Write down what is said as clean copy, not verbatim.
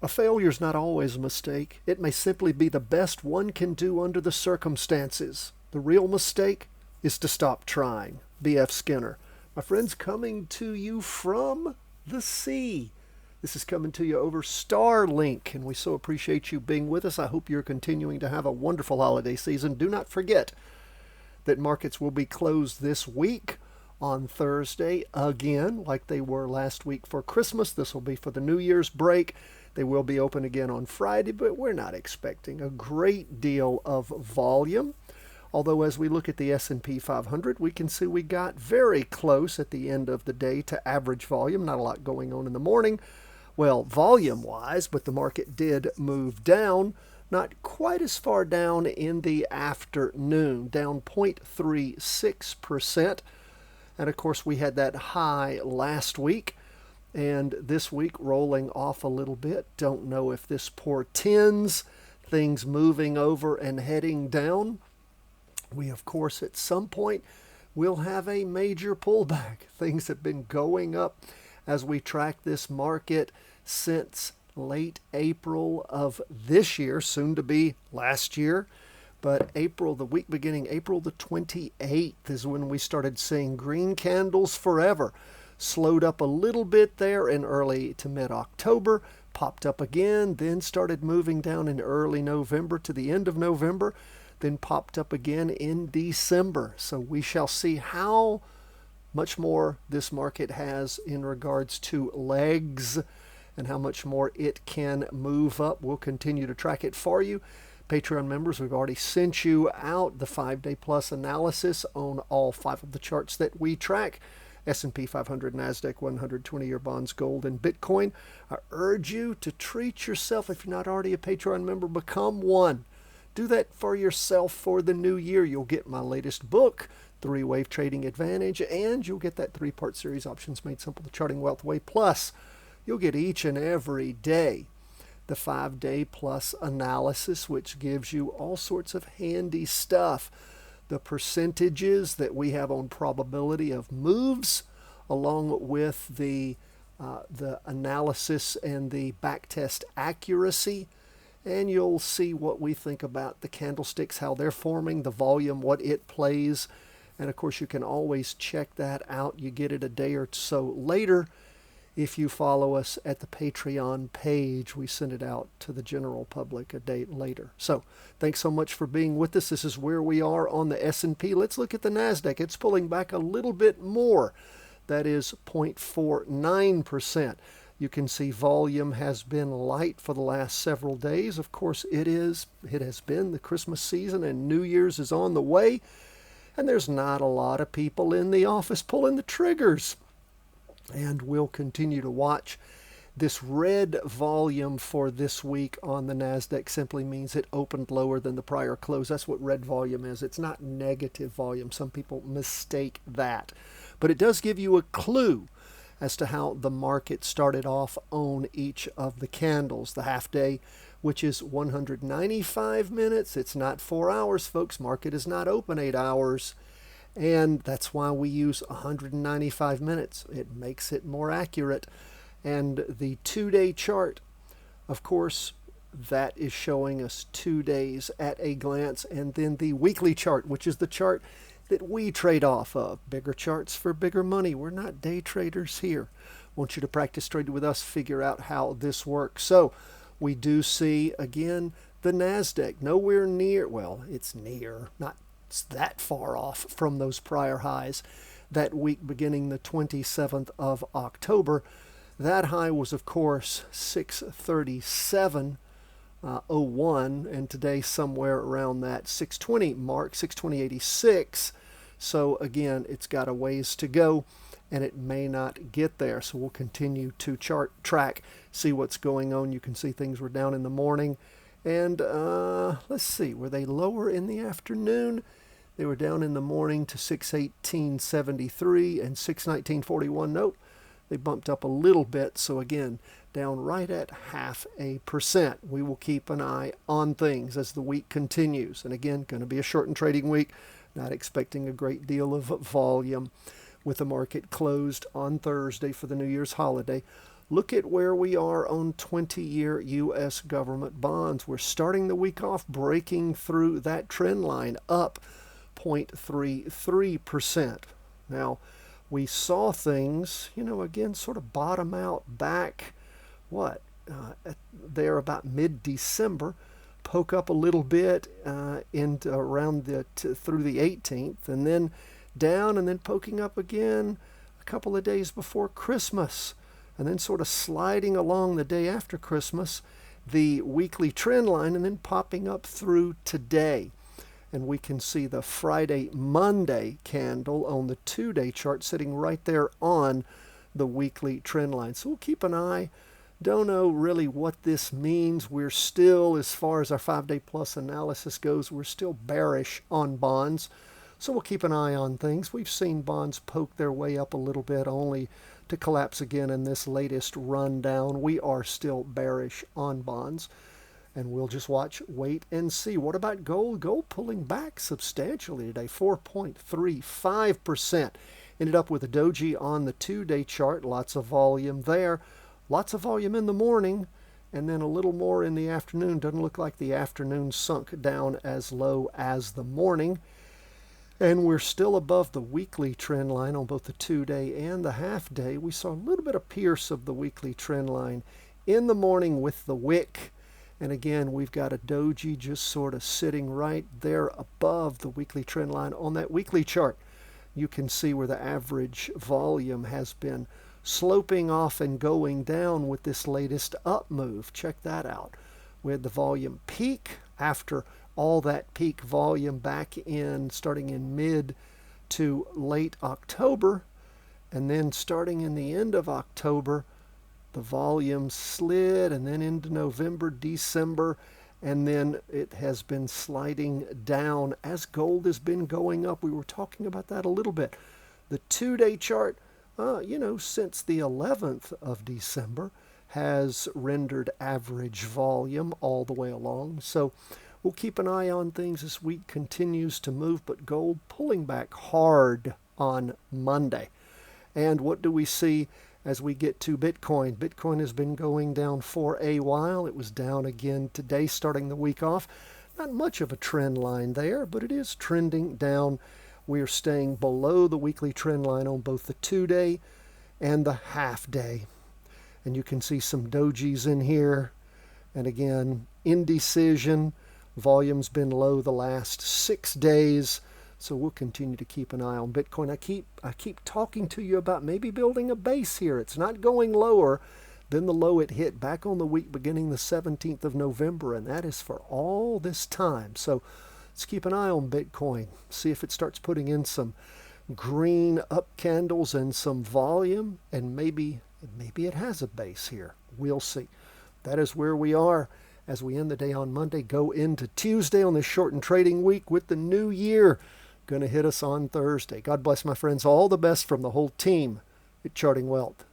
A failure is not always a mistake. It may simply be the best one can do under the circumstances. The real mistake is to stop trying. B.F. Skinner. My friends, coming to you from the sea. This is coming to you over Starlink, and we so appreciate you being with us. I hope you're continuing to have a wonderful holiday season. Do not forget that markets will be closed this week on Thursday again, like they were last week for Christmas. This will be for the New Year's break. They will be open again on Friday, but we're not expecting a great deal of volume. Although as we look at the S&P 500, we can see we got very close at the end of the day to average volume. Not a lot going on in the morning, well, volume-wise, but the market did move down. Not quite as far down in the afternoon, down 0.36%. And of course, we had that high last week, and this week rolling off a little bit. Don't know if this portends things moving over and heading down. We, of course, at some point will have a major pullback. Things have been going up as we track this market since late April of this year, soon to be last year. But April, the week beginning April the 28th is when we started seeing green candles forever. Slowed up a little bit there in early to mid-October, popped up again, then started moving down in early November to the end of November, then popped up again in December. So we shall see how much more this market has in regards to legs and how much more it can move up. We'll continue to track it for you. Patreon members, we've already sent you out the 5-day plus analysis on all 5 of the charts that we track. S&P 500, NASDAQ 100, 20-year bonds, gold, and Bitcoin. I urge you to treat yourself. If you're not already a Patreon member, become one. Do that for yourself for the new year. You'll get my latest book, 3-Wave Trading Advantage, and you'll get that 3-part series, Options Made Simple, The Charting Wealth Way. Plus, you'll get each and every day the 5-day plus analysis, which gives you all sorts of handy stuff. The percentages that we have on probability of moves, along with the analysis and the backtest accuracy. And you'll see what we think about the candlesticks, how they're forming, the volume, what it plays. And of course, you can always check that out. You get it a day or so later if you follow us at the Patreon page. We send it out to the general public a day later. So thanks so much for being with us. This is where we are on the S&P. Let's look at the NASDAQ. It's pulling back a little bit more. That is 0.49%. You can see volume has been light for the last several days. Of course, it has been the Christmas season, and New Year's is on the way. And there's not a lot of people in the office pulling the triggers. And we'll continue to watch. This red volume for this week on the NASDAQ simply means it opened lower than the prior close. That's what red volume is. It's not negative volume. Some people mistake that. But it does give you a clue as to how the market started off on each of the candles. The half day, which is 195 minutes. It's not 4 hours, folks. Market is not open 8 hours. And that's why we use 195 minutes. It makes it more accurate. And the 2-day chart, of course, that is showing us 2 days at a glance. And then the weekly chart, which is the chart that we trade off of. Bigger charts for bigger money. We're not day traders here. Want you to practice trading with us, figure out how this works. So we do see, again, the NASDAQ nowhere near, well, it's near, not that far off from those prior highs that week beginning the 27th of October. That high was, of course, 637.01, and today somewhere around that 620 mark, 620.86. So again, it's got a ways to go, and it may not get there. So we'll continue to track, see what's going on. You can see things were down in the morning. And let's see, were they lower in the afternoon? They were down in the morning to 618.73 and 619.41. Nope, they bumped up a little bit. So again, down right at 0.5%. We will keep an eye on things as the week continues. And again, going to be a shortened trading week. Not expecting a great deal of volume with the market closed on Thursday for the New Year's holiday. Look at where we are on 20-year U.S. government bonds. We're starting the week off breaking through that trend line, up 0.33%. Now, we saw things, again, sort of bottom out back, there about mid-December, poke up a little bit into around through the 18th, and then down, and then poking up again a couple of days before Christmas, and then sort of sliding along the day after Christmas, the weekly trend line, and then popping up through today. And we can see the Friday-Monday candle on the 2-day chart sitting right there on the weekly trend line. So we'll keep an eye. Don't know really what this means. We're still, as far as our 5-day plus analysis goes, we're still bearish on bonds. So we'll keep an eye on things. We've seen bonds poke their way up a little bit, only to collapse again in this latest rundown. We are still bearish on bonds. And we'll just wait and see. What about gold? Gold pulling back substantially today, 4.35%. Ended up with a doji on the 2-day chart. Lots of volume there. Lots of volume in the morning, and then a little more in the afternoon. Doesn't look like the afternoon sunk down as low as the morning. And we're still above the weekly trend line on both the 2-day and the half-day. We saw a little bit of pierce of the weekly trend line in the morning with the wick. And again, we've got a doji just sort of sitting right there above the weekly trend line on that weekly chart. You can see where the average volume has been sloping off and going down with this latest up move. Check that out. We had the volume peak after all that peak volume back in starting in mid to late October, and then starting in the end of October, the volume slid, and then into November, December, and then it has been sliding down as gold has been going up. We were talking about that a little bit. The 2-day chart, since the 11th of December, has rendered average volume all the way along. So we'll keep an eye on things as week continues to move, but gold pulling back hard on Monday. And what do we see as we get to Bitcoin? Bitcoin has been going down for a while. It was down again today, starting the week off. Not much of a trend line there, but it is trending down. We are staying below the weekly trend line on both the 2-day and the half-day. And you can see some dojis in here. And again, indecision. Volume's been low the last 6 days. So we'll continue to keep an eye on Bitcoin. I keep talking to you about maybe building a base here. It's not going lower than the low it hit back on the week beginning the 17th of November, and that is for all this time. So let's keep an eye on Bitcoin. See if it starts putting in some green up candles and some volume, and maybe it has a base here. We'll see. That is where we are as we end the day on Monday, go into Tuesday on this shortened trading week with the new year going to hit us on Thursday. God bless, my friends. All the best from the whole team at Charting Wealth.